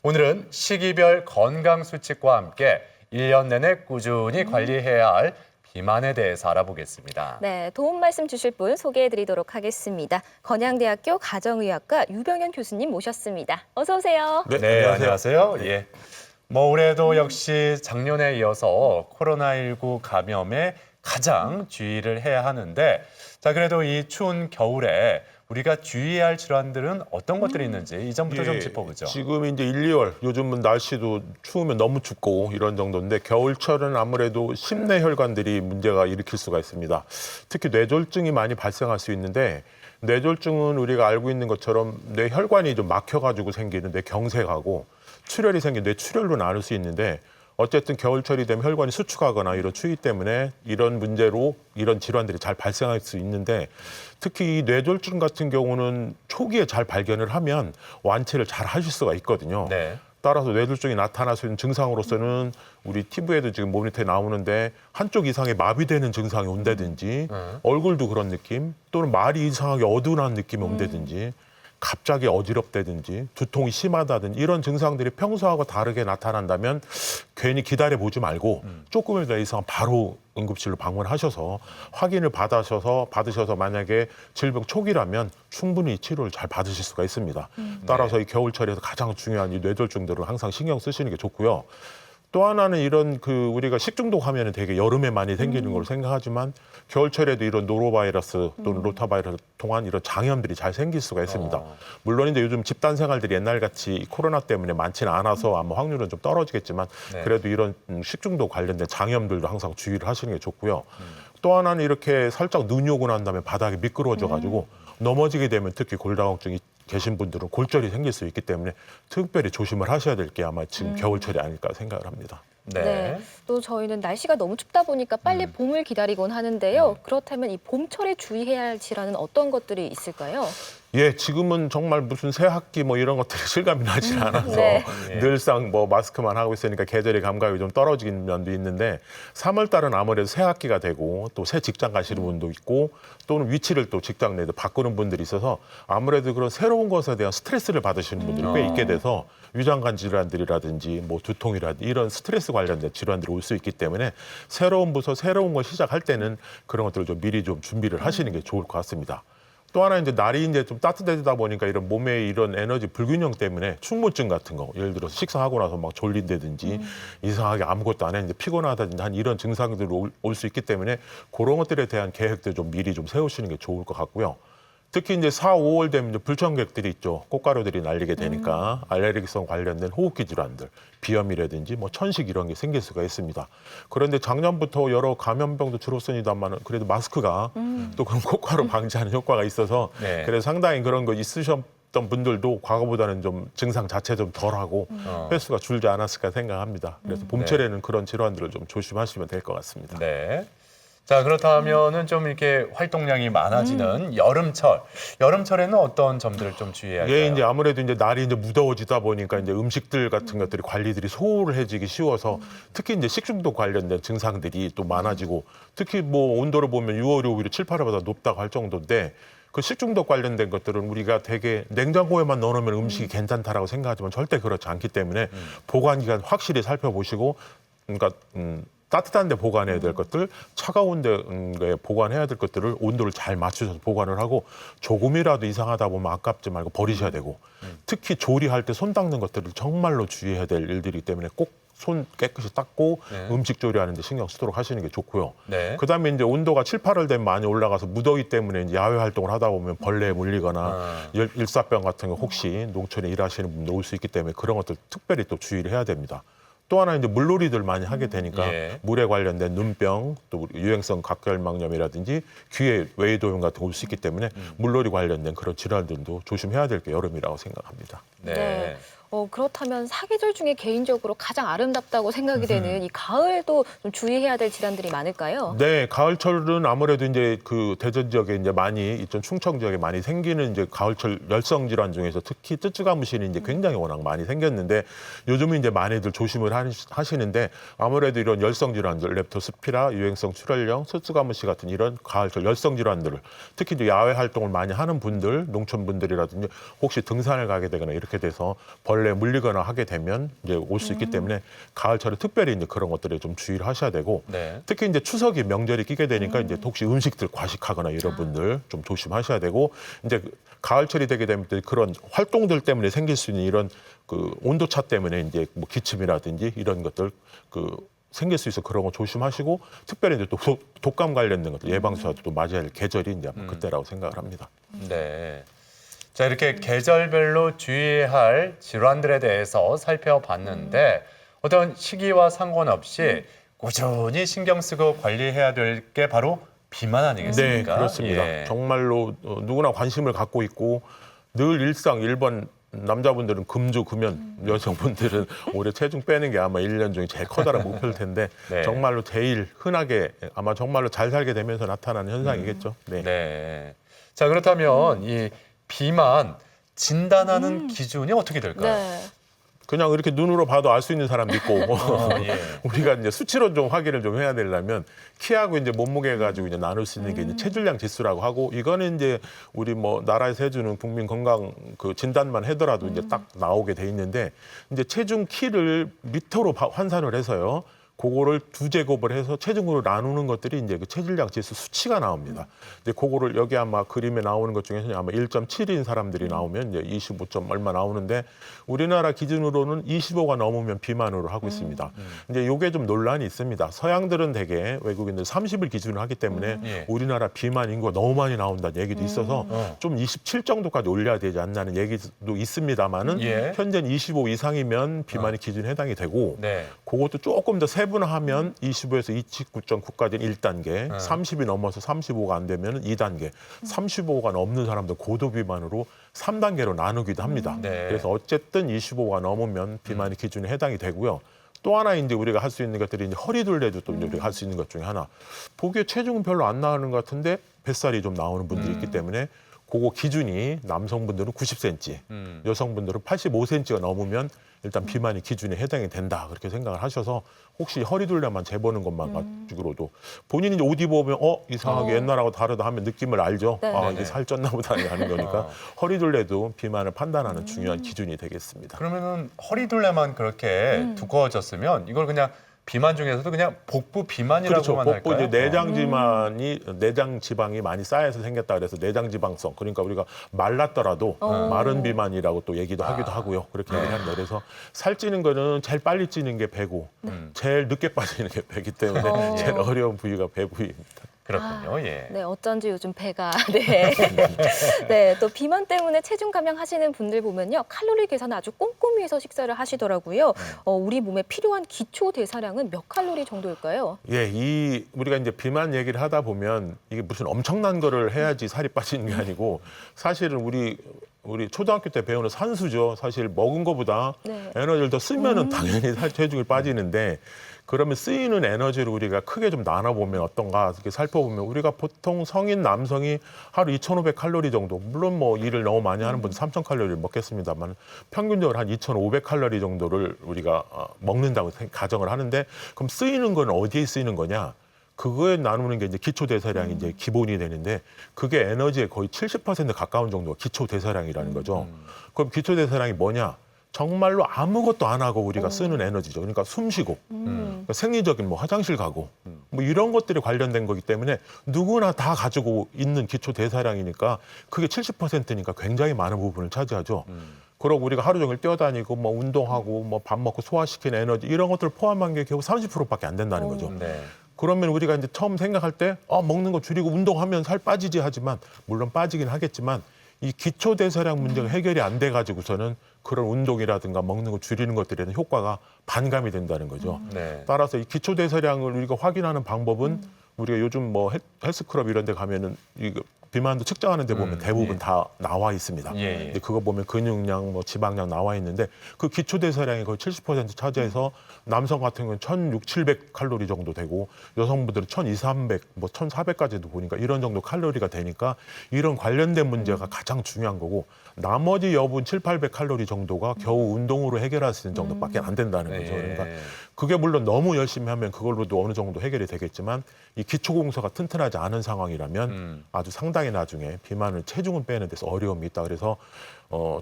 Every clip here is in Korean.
오늘은 시기별 건강 수칙과 함께 1년 내내 꾸준히 관리해야 할 비만에 대해서 알아보겠습니다. 네, 도움 말씀 주실 분 소개해드리도록 하겠습니다. 건양대학교 가정의학과 유병현 교수님 모셨습니다. 어서 오세요. 네, 안녕하세요. 예. 올해도 역시 작년에 이어서 코로나19 감염에 가장 주의를 해야 하는데, 자, 그래도 이 추운 겨울에 우리가 주의해야 할 질환들은 어떤 것들이 있는지 이 점부터 좀 짚어보죠. 지금 이제 1, 2월 요즘은 날씨도 추우면 너무 춥고 이런 정도인데 겨울철은 아무래도 심내 혈관들이 문제가 일으킬 수가 있습니다. 특히 뇌졸중이 많이 발생할 수 있는데 뇌졸중은 우리가 알고 있는 것처럼 뇌 혈관이 좀 막혀가지고 생기는 뇌경색하고 출혈이 생긴 뇌출혈로 나눌 수 있는데 어쨌든 겨울철이 되면 혈관이 수축하거나 이런 추위 때문에 이런 문제로 이런 질환들이 잘 발생할 수 있는데 특히 이 뇌졸중 같은 경우는 초기에 잘 발견을 하면 완치를 잘 하실 수가 있거든요. 네. 따라서 뇌졸중이 나타날 수 있는 증상으로서는 우리 TV에도 지금 모니터에 나오는데 한쪽 이상의 마비되는 증상이 온다든지 얼굴도 그런 느낌 또는 말이 이상하게 어두운한 느낌이 온다든지 갑자기 어지럽다든지 두통이 심하다든지 이런 증상들이 평소하고 다르게 나타난다면 괜히 기다려보지 말고 조금이라도 이상 바로 응급실로 방문하셔서 확인을 받으셔서 만약에 질병 초기라면 충분히 치료를 잘 받으실 수가 있습니다. 따라서 이 겨울철에서 가장 중요한 이 뇌졸중들은 항상 신경 쓰시는 게 좋고요. 또 하나는 이런 우리가 식중독 하면은 되게 여름에 많이 생기는 걸로 생각하지만 겨울철에도 이런 노로바이러스 또는 로타바이러스 통한 이런 장염들이 잘 생길 수가 있습니다. 물론 이제 요즘 집단 생활들이 옛날같이 코로나 때문에 많지는 않아서 아마 확률은 좀 떨어지겠지만 그래도 이런 식중독 관련된 장염들도 항상 주의를 하시는 게 좋고요. 또 하나는 이렇게 살짝 눈이 오고 난 다음에 바닥이 미끄러져 가지고 넘어지게 되면 특히 골다공증이 계신 분들은 골절이 생길 수 있기 때문에 특별히 조심을 하셔야 될 게 아마 지금 겨울철이 아닐까 생각을 합니다. 네. 또 저희는 날씨가 너무 춥다 보니까 빨리 봄을 기다리곤 하는데요. 그렇다면 이 봄철에 주의해야 할 질환은 어떤 것들이 있을까요? 예, 지금은 정말 무슨 새 학기 이런 것들이 실감이 나지 않아서 네. 늘상 마스크만 하고 있으니까 계절의 감각이 좀 떨어지는 면도 있는데 3월 달은 아무래도 새 학기가 되고 또 새 직장 가시는 분도 있고 또는 위치를 또 직장 내에서 바꾸는 분들이 있어서 아무래도 그런 새로운 것에 대한 스트레스를 받으시는 분들이 꽤 있게 돼서 위장관 질환들이라든지 두통이라든지 이런 스트레스 관련된 질환들이 올 수 있기 때문에 새로운 부서 새로운 걸 시작할 때는 그런 것들을 좀 미리 좀 준비를 하시는 게 좋을 것 같습니다. 또 하나 이제 날이 이제 좀 따뜻해지다 보니까 이런 몸의 이런 에너지 불균형 때문에 충무증 같은 거 예를 들어서 식사하고 나서 막 졸린다든지 이상하게 아무것도 안 했는데 피곤하다든지 한 이런 증상들이 올 수 있기 때문에 그런 것들에 대한 계획들 좀 미리 좀 세우시는 게 좋을 것 같고요. 특히 이제 4, 5월 되면 이제 불청객들이 있죠. 꽃가루들이 날리게 되니까 알레르기성 관련된 호흡기 질환들, 비염이라든지 천식 이런 게 생길 수가 있습니다. 그런데 작년부터 여러 감염병도 줄었습니다만 그래도 마스크가 또 그런 꽃가루 방지하는 효과가 있어서 네. 그래서 상당히 그런 거 있으셨던 분들도 과거보다는 좀 증상 자체 좀 덜하고 횟수가 줄지 않았을까 생각합니다. 그래서 봄철에는 그런 질환들을 좀 조심하시면 될 것 같습니다. 네. 자, 그렇다면은 좀 이렇게 활동량이 많아지는 여름철. 여름철에는 어떤 점들을 좀 주의해야 할까요? 예, 이제 아무래도 이제 날이 이제 무더워지다 보니까 이제 음식들 같은 것들이 관리들이 소홀해지기 쉬워서 특히 이제 식중독 관련된 증상들이 또 많아지고 특히 온도를 보면 6월, 5일이 7, 8월보다 높다고 할 정도인데 그 식중독 관련된 것들은 우리가 되게 냉장고에만 넣어놓으면 음식이 괜찮다라고 생각하지만 절대 그렇지 않기 때문에 보관 기간 확실히 살펴보시고 그러니까 따뜻한 데 보관해야 될 것들, 차가운 데 보관해야 될 것들을 온도를 잘 맞추셔서 보관을 하고 조금이라도 이상하다 보면 아깝지 말고 버리셔야 되고 특히 조리할 때 손 닦는 것들을 정말로 주의해야 될 일들이기 때문에 꼭 손 깨끗이 닦고 음식 조리하는 데 신경 쓰도록 하시는 게 좋고요. 네. 그다음에 이제 온도가 7, 8월 되면 많이 올라가서 무더위 때문에 이제 야외 활동을 하다 보면 벌레에 물리거나 일사병 같은 거 혹시 농촌에 일하시는 분들 올 수 있기 때문에 그런 것들 특별히 또 주의를 해야 됩니다. 또 하나 이제 물놀이들 많이 하게 되니까 물에 관련된 눈병 또 유행성 각혈망염이라든지 귀에 외이도염 같은 거 올 수 있기 때문에 물놀이 관련된 그런 질환들도 조심해야 될 게 여름이라고 생각합니다. 네. 그렇다면 사계절 중에 개인적으로 가장 아름답다고 생각이 되는 이 가을도 좀 주의해야 될 질환들이 많을까요? 네, 가을철은 아무래도 이제 대전 지역에 이제 많이 이쪽 충청 지역에 많이 생기는 이제 가을철 열성 질환 중에서 특히 쯔쯔가무신이 이제 굉장히 워낙 많이 생겼는데 요즘은 이제 많이들 조심을 하시는데 아무래도 이런 열성 질환들 렙토스피라, 유행성 출혈령, 쯔쯔가무시 같은 이런 가을철 열성 질환들을 특히 이제 야외 활동을 많이 하는 분들, 농촌 분들이라든지 혹시 등산을 가게 되거나 이렇게 돼서 벌레 벌레에 물리거나 하게 되면 이제 올 수 있기 때문에 가을철에 특별히 이제 그런 것들에 좀 주의를 하셔야 되고 네. 특히 이제 추석이 명절이 끼게 되니까 이제 혹시 음식들 과식하거나 이런 분들 좀 조심하셔야 되고 이제 가을철이 되게 되면 그런 활동들 때문에 생길 수 있는 이런 그 온도차 때문에 이제 뭐 기침이라든지 이런 것들 그 생길 수 있어 그런 거 조심하시고 특별히 이제 또 독감 관련된 것들 예방수사도 또 맞아야 할 계절이 이제 아마 그때라고 생각을 합니다. 네. 자, 이렇게 계절별로 주의해야 할 질환들에 대해서 살펴봤는데 어떤 시기와 상관없이 꾸준히 신경 쓰고 관리해야 될 게 바로 비만 아니겠습니까? 네, 그렇습니다. 예. 정말로 누구나 관심을 갖고 있고 늘 일상 일번 남자분들은 금주 금연, 여성분들은 올해 체중 빼는 게 아마 1년 중에 제일 커다란 목표일 텐데 네. 정말로 제일 흔하게 아마 정말로 잘 살게 되면서 나타나는 현상이겠죠. 네. 네. 자, 그렇다면 이 비만 진단하는 기준이 어떻게 될까요? 네. 그냥 이렇게 눈으로 봐도 알 수 있는 사람도 있고 예. 우리가 이제 수치로 좀 확인을 좀 해야 되려면 키하고 이제 몸무게 가지고 이제 나눌 수 있는 게 이제 체질량 지수라고 하고 이거는 이제 우리 뭐 나라에서 해주는 국민 건강 그 진단만 하더라도 이제 딱 나오게 돼 있는데 이제 체중 키를 미터로 환산을 해서요. 그거를 두 제곱을 해서 체중으로 나누는 것들이 이제 그 체질량 지수 수치가 나옵니다. 이제 그거를 여기 아마 그림에 나오는 것 중에서 아마 1.7인 사람들이 나오면 이제 25점 얼마 나오는데 우리나라 기준으로는 25가 넘으면 비만으로 하고 있습니다. 이제 요게 좀 논란이 있습니다. 서양들은 대개 외국인들 30을 기준으로 하기 때문에 예. 우리나라 비만 인구가 너무 많이 나온다는 얘기도 있어서 좀 27 정도까지 올려야 되지 않나는 얘기도 있습니다만은 예. 현재는 25 이상이면 비만의 기준에 해당이 되고 네. 그것도 조금 더 세분화하면 25에서 29.9까지는 1단계, 30이 넘어서 35가 안 되면 2단계, 35가 넘는 사람들 고도비만으로 3단계로 나누기도 합니다. 네. 그래서 어쨌든 25가 넘으면 비만의 기준에 해당이 되고요. 또 하나 이제 우리가 할 수 있는 것들이 이제 허리둘레도 또 이제 우리가 할 수 있는 것 중에 하나. 보기에 체중은 별로 안 나오는 것 같은데 뱃살이 좀 나오는 분들이 있기 때문에 그거 기준이 남성분들은 90cm, 여성분들은 85cm가 넘으면 일단 비만이 기준에 해당이 된다 그렇게 생각을 하셔서 혹시 허리둘레만 재보는 것만 가지고도 본인이 이제 옷 입어보면 이상하게 옛날하고 다르다 하면 느낌을 알죠. 네. 아 네네. 이게 살쪘나 보다 하는 거니까 허리둘레도 비만을 판단하는 중요한 기준이 되겠습니다. 그러면은 허리둘레만 그렇게 두꺼워졌으면 이걸 그냥 비만 중에서도 그냥 복부 비만이라고만 그렇죠. 복부 할까요? 이제 내장 지방이 많이 쌓여서 생겼다 그래서 내장 지방성. 그러니까 우리가 말랐더라도 마른 비만이라고 또 얘기도 하기도 하고요. 그렇게 얘기를 합니다. 그래서 살찌는 거는 제일 빨리 찌는 게 배고, 제일 늦게 빠지는 게 배기 때문에 제일 어려운 부위가 배 부위입니다. 그렇군요. 예. 네, 어쩐지 요즘 배가 네. 네, 또 비만 때문에 체중 감량하시는 분들 보면요. 칼로리 계산을 아주 꼼꼼히 해서 식사를 하시더라고요. 우리 몸에 필요한 기초 대사량은 몇 칼로리 정도일까요? 예, 우리가 이제 비만 얘기를 하다 보면 이게 무슨 엄청난 거를 해야지 살이 빠지는 게 아니고 사실은 우리 초등학교 때 배우는 산수죠. 사실 먹은 거보다 네. 에너지를 더 쓰면은 당연히 체중이 빠지는데 그러면 쓰이는 에너지를 우리가 크게 좀 나눠보면 어떤가 이렇게 살펴보면 우리가 보통 성인 남성이 하루 2,500칼로리 정도 물론 뭐 일을 너무 많이 하는 분은 3,000칼로리를 먹겠습니다만 평균적으로 한 2,500칼로리 정도를 우리가 먹는다고 가정을 하는데 그럼 쓰이는 건 어디에 쓰이는 거냐? 그거에 나누는 게 이제 기초 대사량이 이제 기본이 되는데 그게 에너지의 거의 70% 가까운 정도가 기초 대사량이라는 거죠. 그럼 기초 대사량이 뭐냐? 정말로 아무것도 안 하고 우리가 쓰는 에너지죠. 그러니까 숨 쉬고 그러니까 생리적인 뭐 화장실 가고 뭐 이런 것들이 관련된 거기 때문에 누구나 다 가지고 있는 기초 대사량이니까 그게 70%니까 굉장히 많은 부분을 차지하죠. 그리고 우리가 하루 종일 뛰어다니고 뭐 운동하고 뭐 밥 먹고 소화시키는 에너지 이런 것들을 포함한 게 겨우 30%밖에 안 된다는 거죠. 네. 그러면 우리가 이제 처음 생각할 때 먹는 거 줄이고 운동하면 살 빠지지 하지만 물론 빠지긴 하겠지만 이 기초 대사량 문제가 해결이 안 돼 가지고서는 그런 운동이라든가 먹는 거 줄이는 것들에는 효과가 반감이 된다는 거죠. 네. 따라서 이 기초 대사량을 우리가 확인하는 방법은 우리가 요즘 뭐 헬스클럽 이런 데 가면은 이거 비만도 측정하는 데 보면 대부분 예. 다 나와 있습니다. 예, 예. 근데 그거 보면 근육량, 뭐 지방량 나와 있는데 그 기초 대사량이 거의 70% 차지해서 남성 같은 경우는 1,600, 700칼로리 정도 되고 여성분들은 1,200, 300, 뭐 1,400까지도 보니까 이런 정도 칼로리가 되니까 이런 관련된 문제가 가장 중요한 거고 나머지 여분 7, 800칼로리 정도가 겨우 운동으로 해결할 수 있는 정도밖에 안 된다는 거죠. 그러니까 그게 물론 너무 열심히 하면 그걸로도 어느 정도 해결이 되겠지만 이 기초 공서가 튼튼하지 않은 상황이라면 아주 상당히 상당히 나중에 비만을 체중을 빼는 데서 어려움이 있다. 그래서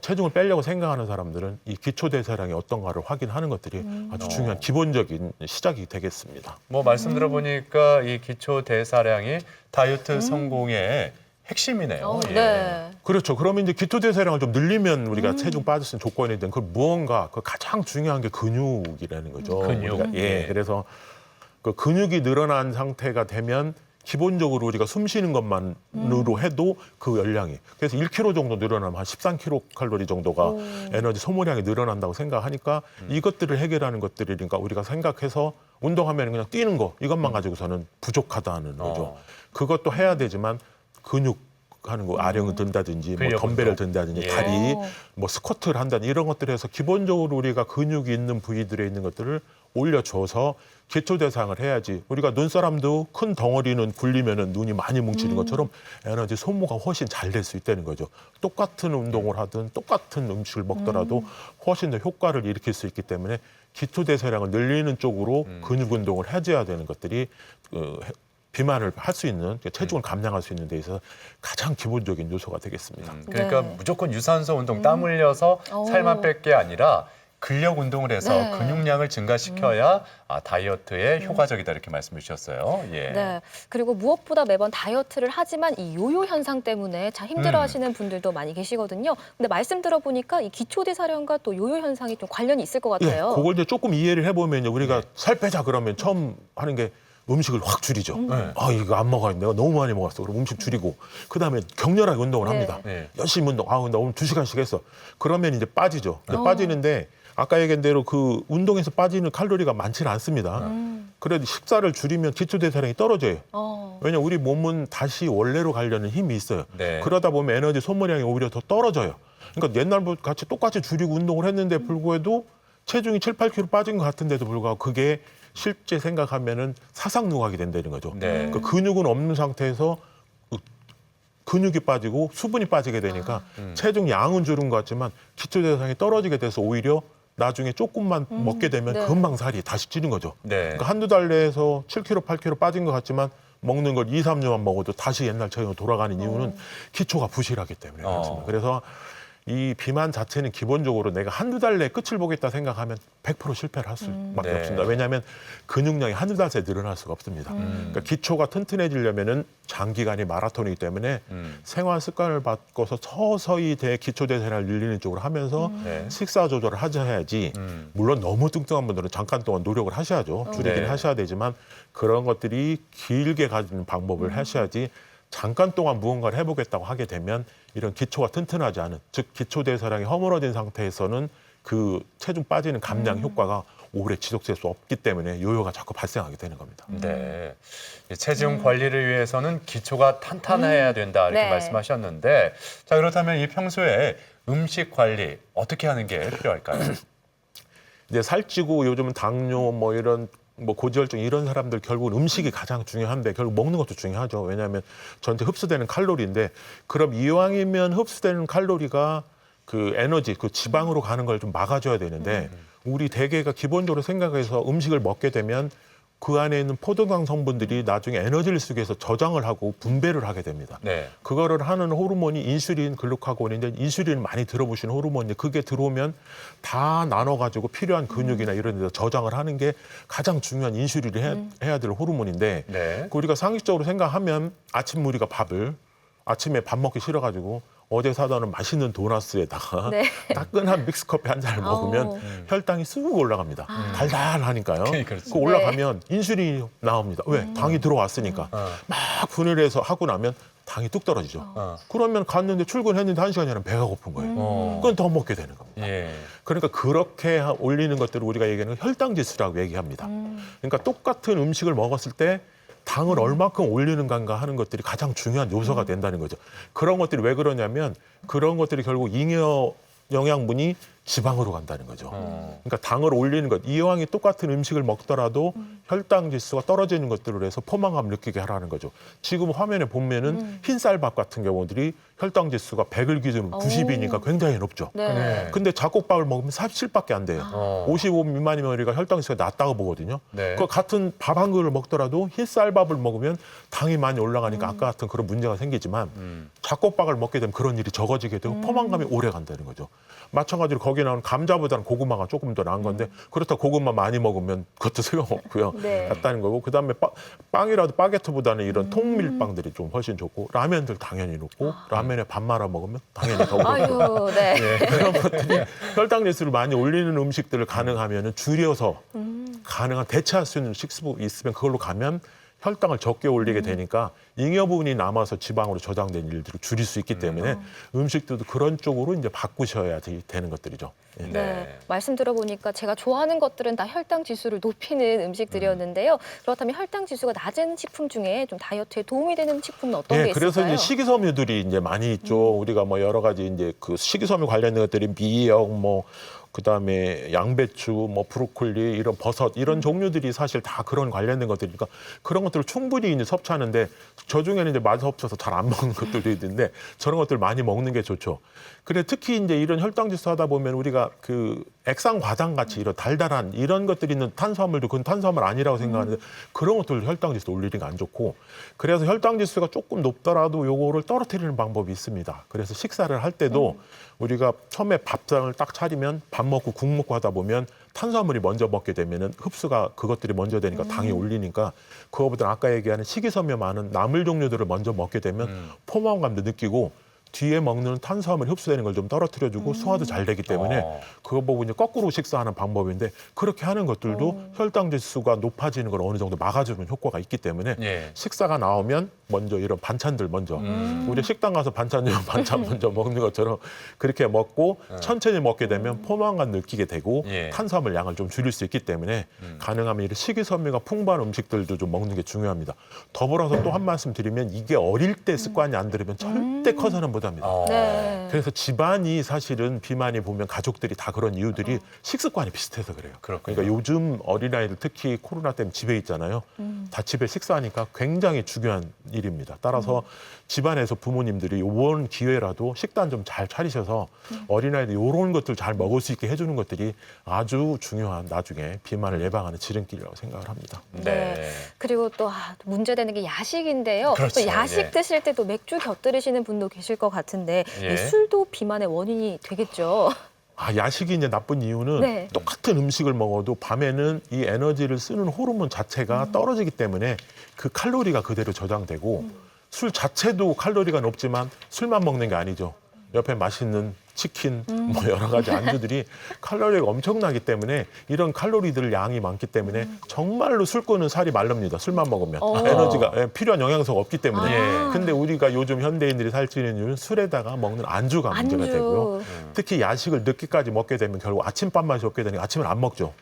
체중을 빼려고 생각하는 사람들은 이 기초대사량이 어떤가를 확인하는 것들이 아주 중요한 기본적인 시작이 되겠습니다. 뭐 말씀 들어보니까 이 기초 대사량이 다이어트 성공의 핵심이네요. 예. 네. 그렇죠. 그러면 이제 기초대사량을 좀 늘리면 우리가 체중 빠질 수 있는 조건이 된 그 무언가 그 가장 중요한 게 근육이라는 거죠. 근육. 우리가, 예. 그래서 그 근육이 늘어난 상태가 되면 기본적으로 우리가 숨 쉬는 것만으로 해도 그 열량이 그래서 1kg 정도 늘어나면 한 13kcal 정도가 에너지 소모량이 늘어난다고 생각하니까 이것들을 해결하는 것들이니까 우리가 생각해서 운동하면 그냥 뛰는 거 이것만 가지고서는 부족하다는 거죠. 그것도 해야 되지만 근육 하는 거 아령을 든다든지 뭐 근력 덤벨을 운동. 든다든지 예. 다리 뭐 스쿼트를 한다든지 이런 것들을 해서 기본적으로 우리가 근육이 있는 부위들에 있는 것들을 올려줘서 기초 대사량을 해야지 우리가 눈사람도 큰 덩어리는 굴리면은 눈이 많이 뭉치는 것처럼 에너지 소모가 훨씬 잘 될 수 있다는 거죠. 똑같은 운동을 하든 똑같은 음식을 먹더라도 훨씬 더 효과를 일으킬 수 있기 때문에 기초 대사량을 늘리는 쪽으로 근육 운동을 해줘야 되는 것들이 비만을 할 수 있는 체중을 감량할 수 있는 데 있어서 가장 기본적인 요소가 되겠습니다. 그러니까 네. 무조건 유산소 운동 땀 흘려서 살만 뺄 게 아니라 근력 운동을 해서 네. 근육량을 증가시켜야 다이어트에 효과적이다 이렇게 말씀해 주셨어요. 예. 네. 그리고 무엇보다 매번 다이어트를 하지만 이 요요 현상 때문에 참 힘들어하시는 분들도 많이 계시거든요. 근데 말씀 들어보니까 이 기초대사량과 또 요요 현상이 좀 관련이 있을 것 예, 같아요. 그걸 이제 조금 이해를 해보면 우리가 살 빼자 그러면 처음 하는 게 음식을 확 줄이죠. 네. 아 이거 안 먹어야 내가 너무 많이 먹었어. 그럼 음식 줄이고 그다음에 격렬하게 운동을 네. 합니다. 네. 열심히 운동. 아 나 오늘 2시간씩 했어. 그러면 이제 빠지죠. 근데 빠지는데 아까 얘기한 대로 그 운동에서 빠지는 칼로리가 많지는 않습니다. 그래도 식사를 줄이면 기초대사량이 떨어져요. 왜냐면 우리 몸은 다시 원래로 가려는 힘이 있어요. 네. 그러다 보면 에너지 소모량이 오히려 더 떨어져요. 그러니까 옛날부터 같이 똑같이 줄이고 운동을 했는데 불구해도 체중이 7, 8kg 빠진 것 같은데도 불구하고 그게 실제 생각하면은 사상누각이 된다는 거죠. 네. 그 근육은 없는 상태에서 근육이 빠지고 수분이 빠지게 되니까 체중 양은 줄은 것 같지만 기초대사량이 떨어지게 돼서 오히려 나중에 조금만 먹게 되면 네. 금방 살이 다시 찌는 거죠. 네. 그러니까 한두 달 내에서 7kg, 8kg 빠진 것 같지만 먹는 걸 2, 3년만 먹어도 다시 옛날 체형으로 돌아가는 이유는 기초가 부실하기 때문에 그렇습니다. 그래서 이 비만 자체는 기본적으로 내가 한두 달 내에 끝을 보겠다 생각하면 100% 실패를 할 수밖에 네. 없습니다. 왜냐하면 근육량이 한두 달 새에 늘어날 수가 없습니다. 그러니까 기초가 튼튼해지려면은 장기간이 마라톤이기 때문에 생활 습관을 바꿔서 서서히 기초 대사량을 늘리는 쪽으로 하면서 네. 식사 조절을 하셔야지 물론 너무 뚱뚱한 분들은 잠깐 동안 노력을 하셔야죠. 줄이긴 네. 하셔야 되지만 그런 것들이 길게 가지는 방법을 하셔야지 잠깐 동안 무언가를 해보겠다고 하게 되면 이런 기초가 튼튼하지 않은 즉 기초 대사량이 허물어진 상태에서는 그 체중 빠지는 감량 효과가 오래 지속될 수 없기 때문에 요요가 자꾸 발생하게 되는 겁니다. 네. 이 체중 관리를 위해서는 기초가 탄탄해야 된다 이렇게 네. 말씀하셨는데 자 그렇다면 이 평소에 음식 관리 어떻게 하는 게 필요할까요? 이제 살찌고 요즘은 당뇨 뭐 이런 뭐 고지혈증 이런 사람들 결국은 음식이 가장 중요한데 결국 먹는 것도 중요하죠. 왜냐하면 전체 흡수되는 칼로리인데 그럼 이왕이면 흡수되는 칼로리가 그 에너지 그 지방으로 가는 걸 좀 막아줘야 되는데 우리 대개가 기본적으로 생각해서 음식을 먹게 되면 그 안에 있는 포도당 성분들이 나중에 에너지를 쓰기 위해서 저장을 하고 분배를 하게 됩니다. 네. 그거를 하는 호르몬이 인슐린, 글루카곤인데 인슐린 많이 들어보시는 호르몬인데 그게 들어오면 다 나눠가지고 필요한 근육이나 이런 데서 저장을 하는 게 가장 중요한 인슐린을 해야 될 호르몬인데 네. 그 우리가 상식적으로 생각하면 아침 우리가 밥을 아침에 밥 먹기 싫어가지고 어제 사다 놓은 맛있는 도나스에다가 네. 따끈한 믹스커피 한 잔을 먹으면 혈당이 쑥 올라갑니다. 달달하니까요. 그렇죠. 그 올라가면 인슐린이 나옵니다. 왜? 당이 들어왔으니까. 막 분해를 해서 하고 나면 당이 뚝 떨어지죠. 그러면 갔는데 출근했는데 1시간 전에 배가 고픈 거예요. 그건 더 먹게 되는 겁니다. 예. 그러니까 그렇게 올리는 것들을 우리가 얘기하는 혈당 지수라고 얘기합니다. 그러니까 똑같은 음식을 먹었을 때 당을 얼마큼 올리는 건가 하는 것들이 가장 중요한 요소가 된다는 거죠. 그런 것들이 왜 그러냐면 그런 것들이 결국 잉여 영양분이 지방으로 간다는 거죠. 그러니까 당을 올리는 것, 이왕이 똑같은 음식을 먹더라도 혈당 지수가 떨어지는 것들을 해서 포만감 느끼게 하라는 거죠. 지금 화면에 보면은 흰쌀밥 같은 경우들이 혈당 지수가 100을 기준으로 90이니까 굉장히 높죠. 네. 근데 잡곡밥을 먹으면 47밖에 안 돼요. 55 미만이면 우리가 혈당 지수가 낮다고 보거든요. 네. 그 같은 밥 한 그릇을 먹더라도 흰쌀밥을 먹으면 당이 많이 올라가니까 아까 같은 그런 문제가 생기지만 잡곡밥을 먹게 되면 그런 일이 적어지게 되고 포만감이 오래 간다는 거죠. 마찬가지로 거기 나오는 감자보다는 고구마가 조금 더 나은 건데 그렇다고 고구마 많이 먹으면 그것도 소용없고요. 네. 같다는 거고 그다음에 빵이라도 바게트보다는 이런 통밀빵들이 좀 훨씬 좋고 라면들 당연히 높고 라면에 밥 말아 먹으면 당연히 더 그렇고 아유, 네. 그런 것들이 혈당 지수를 많이 올리는 음식들을 가능하면은 줄여서 가능한 대체할 수 있는 식습이 있으면 그걸로 가면 혈당을 적게 올리게 되니까 잉여분이 남아서 지방으로 저장된 일들을 줄일 수 있기 때문에 음식들도 그런 쪽으로 이제 바꾸셔야 되는 것들이죠. 예. 네. 말씀 들어보니까 제가 좋아하는 것들은 다 혈당 지수를 높이는 음식들이었는데요. 그렇다면 혈당 지수가 낮은 식품 중에 좀 다이어트에 도움이 되는 식품은 어떤 게 예, 있을까요? 그래서 이제 식이섬유들이 이제 많이 있죠. 우리가 뭐 여러 가지 이제 그 식이섬유 관련된 것들이 미역, 뭐 그다음에 양배추, 뭐 브로콜리, 이런 버섯 이런 종류들이 사실 다 그런 관련된 것들이니까 그런 것들을 충분히 이제 섭취하는데 저 중에는 이제 맛이 없어서 잘 안 먹는 것들도 있는데 저런 것들 많이 먹는 게 좋죠. 그래 특히 이제 이런 혈당 지수 하다 보면 우리가 그 액상 과당 같이 이런 달달한 이런 것들이 있는 탄수화물도 그건 탄수화물 아니라고 생각하는데 그런 것들 혈당 지수 올리는 게 안 좋고 그래서 혈당 지수가 조금 높더라도 요거를 떨어뜨리는 방법이 있습니다. 그래서 식사를 할 때도 우리가 처음에 밥상을 딱 차리면 밥 먹고 국 먹고 하다 보면 탄수화물이 먼저 먹게 되면은 흡수가 그것들이 먼저 되니까 당이 올리니까 그거보다 아까 얘기하는 식이섬유 많은 나물 종류들을 먼저 먹게 되면 포만감도 느끼고 뒤에 먹는 탄수화물이 흡수되는 걸 좀 떨어뜨려주고 소화도 잘 되기 때문에 그거 보고 이제 거꾸로 식사하는 방법인데 그렇게 하는 것들도 혈당 지수가 높아지는 걸 어느 정도 막아주는 효과가 있기 때문에 예. 식사가 나오면 먼저 이런 반찬들 먼저 우리 식당 가서 반찬 먼저 먹는 것처럼 그렇게 먹고 천천히 먹게 되면 포만감 느끼게 되고 예. 탄수화물 양을 좀 줄일 수 있기 때문에 가능하면 이런 식이섬유가 풍부한 음식들도 좀 먹는 게 중요합니다. 더불어서 또 한 말씀 드리면 이게 어릴 때 습관이 안 들으면 절대 커서는 못합니다. 네. 그래서 집안이 사실은 비만이 보면 가족들이 다 그런 이유들이 식습관이 비슷해서 그래요. 그렇군요. 그러니까 요즘 어린아이들 특히 코로나 때문에 집에 있잖아요. 다 집에 식사하니까 굉장히 중요한 일입니다. 따라서 집안에서 부모님들이 이번 기회라도 식단 좀 잘 차리셔서 어린아이들 이런 것들 잘 먹을 수 있게 해주는 것들이 아주 중요한 나중에 비만을 예방하는 지름길이라고 생각을 합니다. 네. 그리고 또 문제되는 게 야식인데요. 그렇죠. 또 야식 예. 드실 때 또 맥주 곁들이시는 분도 계실 것 같은데 예. 이 술도 비만의 원인이 되겠죠. 야식이 이제 나쁜 이유는 네. 똑같은 음식을 먹어도 밤에는 이 에너지를 쓰는 호르몬 자체가 떨어지기 때문에 그 칼로리가 그대로 저장되고 술 자체도 칼로리가 높지만 술만 먹는 게 아니죠. 옆에 맛있는 치킨, 뭐 여러 가지 안주들이 칼로리가 엄청나기 때문에 이런 칼로리들 양이 많기 때문에 정말로 술 끄는 살이 마릅니다. 술만 먹으면 에너지가 필요한 영양소가 없기 때문에. 예. 근데 우리가 요즘 현대인들이 살찌는 이유는 술에다가 먹는 안주가 문제가 되고요. 특히 야식을 늦게까지 먹게 되면 결국 아침밥 맛이 없게 되니까 아침을 안 먹죠.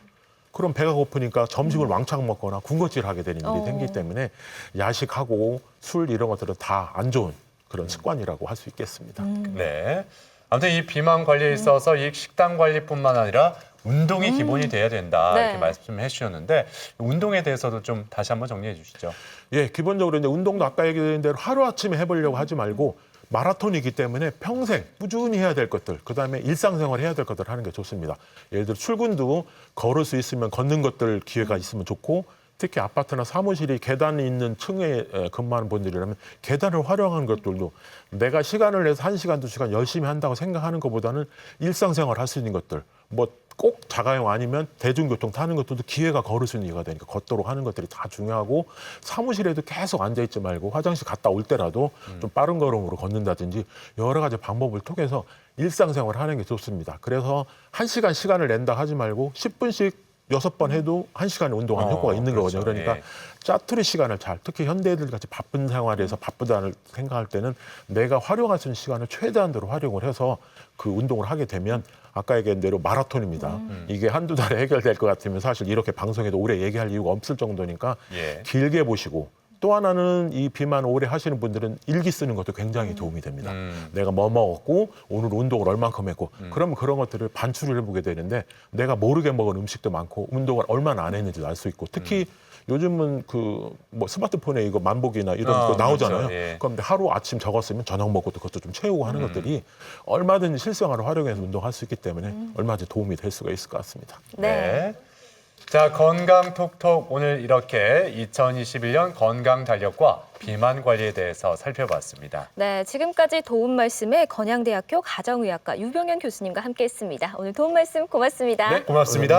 그럼 배가 고프니까 점심을 왕창 먹거나 군것질하게 되는 일이 생기기 때문에 야식하고 술 이런 것들은 다 안 좋은 그런 습관이라고 할 수 있겠습니다. 네. 아무튼 이 비만 관리에 있어서 이 식단 관리뿐만 아니라 운동이 기본이 돼야 된다 네. 이렇게 말씀해 주셨는데 운동에 대해서도 좀 다시 한번 정리해 주시죠. 예, 기본적으로 이제 운동도 아까 얘기드린 대로 하루아침에 해보려고 하지 말고 마라톤이기 때문에 평생 꾸준히 해야 될 것들, 그다음에 일상생활 해야 될 것들 하는 게 좋습니다. 예를 들어 출근도 걸을 수 있으면 걷는 것들 기회가 있으면 좋고 특히 아파트나 사무실이 계단이 있는 층에 근무하는 분들이라면 계단을 활용하는 것들도 내가 시간을 내서 1시간, 2시간 열심히 한다고 생각하는 것보다는 일상생활 할 수 있는 것들 뭐 꼭 자가용 아니면 대중교통 타는 것들도 기회가 걸을 수 있는 이유가 되니까 걷도록 하는 것들이 다 중요하고 사무실에도 계속 앉아있지 말고 화장실 갔다 올 때라도 좀 빠른 걸음으로 걷는다든지 여러 가지 방법을 통해서 일상생활을 하는 게 좋습니다. 그래서 1시간 시간을 낸다 하지 말고 10분씩 6번 해도 1시간 운동하는 효과가 있는 그렇죠. 거거든요. 그러니까 예. 짜투리 시간을 잘, 특히 현대인들 같이 바쁜 생활에서 바쁘다는 생각할 때는 내가 활용할 수 있는 시간을 최대한대로 활용을 해서 그 운동을 하게 되면 아까 얘기한 대로 마라톤입니다. 이게 한두 달에 해결될 것 같으면 사실 이렇게 방송에도 오래 얘기할 이유가 없을 정도니까 예. 길게 보시고 또 하나는 이 비만 오래 하시는 분들은 일기 쓰는 것도 굉장히 도움이 됩니다. 내가 뭐 먹었고 오늘 운동을 얼만큼 했고 그러면 그런 것들을 반추를 해보게 되는데 내가 모르게 먹은 음식도 많고 운동을 얼마나 안 했는지도 알 수 있고 특히 요즘은 그 뭐 스마트폰에 이거 만보기나 이런 거 나오잖아요. 그렇죠. 예. 그럼 하루 아침 적었으면 저녁 먹고도 그것도 좀 채우고 하는 것들이 얼마든지 실생활을 활용해서 운동할 수 있기 때문에 얼마든지 도움이 될 수가 있을 것 같습니다. 네. 자, 건강 톡톡 오늘 이렇게 2021년 건강 달력과 비만 관리에 대해서 살펴봤습니다. 네, 지금까지 도움 말씀에 건양대학교 가정의학과 유병현 교수님과 함께했습니다. 오늘 도움 말씀 고맙습니다. 네, 고맙습니다.